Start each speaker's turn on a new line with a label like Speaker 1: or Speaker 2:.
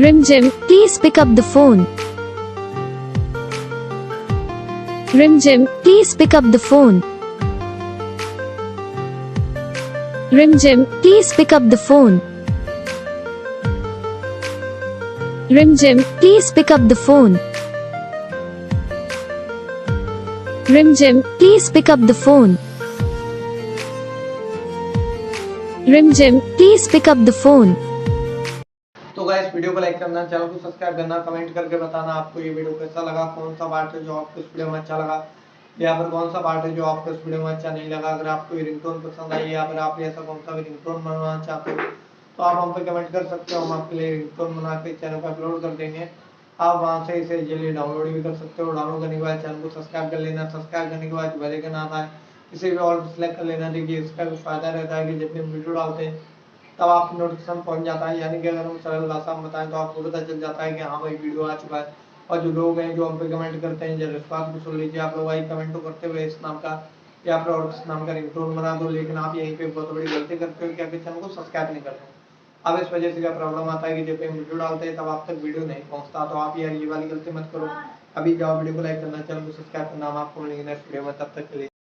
Speaker 1: Rimjhim, please pick up the phone. Rimjhim, please pick up the phone. Rimjhim, please pick up the phone. Rimjhim, please pick up the phone. Rimjhim, please pick up the phone. Rimjhim, please pick up the phone.
Speaker 2: तो guys video को like करना, channel को subscribe करना, comment करके बताना आपको ये video कैसा लगा, कौन सा पार्ट है जो आपको इस वीडियो में अच्छा लगा या फिर कौन सा पार्ट है जो आपको इस वीडियो में अच्छा नहीं लगा। अगर आपको ये रिंगटोन पसंद आई या फिर आप ऐसा कौन सा भी रिंगटोन बनवाना चाहते हो तो आप हम पे कमेंट कर सकते हो। हम आपके लिए रिंगटोन बना के चैनल पर अपलोड कर देंगे। आप वहां से इसे इजीली डाउनलोड भी कर सकते हो। डाउनलोड करने के बाद चैनल को सब्सक्राइब कर लेना। सब्सक्राइब करने के बाद बेल आइकन आता है, इसे भी ऑल सेलेक्ट कर लेना। देखिए इसका भी फायदा रहता है कि जब भी हम वीडियो डालते हैं तब आपको नोटिफिकेशन पहुंच जाता है। यानी कि अगर हम सरल भाषा में बताएं तो आपको पता चल जाता है कि हाँ भाई वीडियो आ चुका है। और जो लोग हैं जो हम पे कमेंट करते हैं, जरा इस बात को सुन लीजिए। आप लोग भाई कमेंट तो करते हुए इस नाम का या फिर और इस नाम का रिंगटोन बना दो, लेकिन आप यहीं पे बहुत बड़ी गलती करते हो, क्या कि चैनल को सब्सक्राइब नहीं करते। अब इस वजह से क्या प्रॉब्लम आता है कि जब हम वीडियो डालते हैं तब आप तक वीडियो नहीं पहुंचता। तो आप यार ये वाली गलती मत करो। अभी जाओ वीडियो को लाइक करना, चैनल को सब्सक्राइब करना। हम आपको मिलेंगे नेक्स्ट वीडियो में, तब तक के लिए।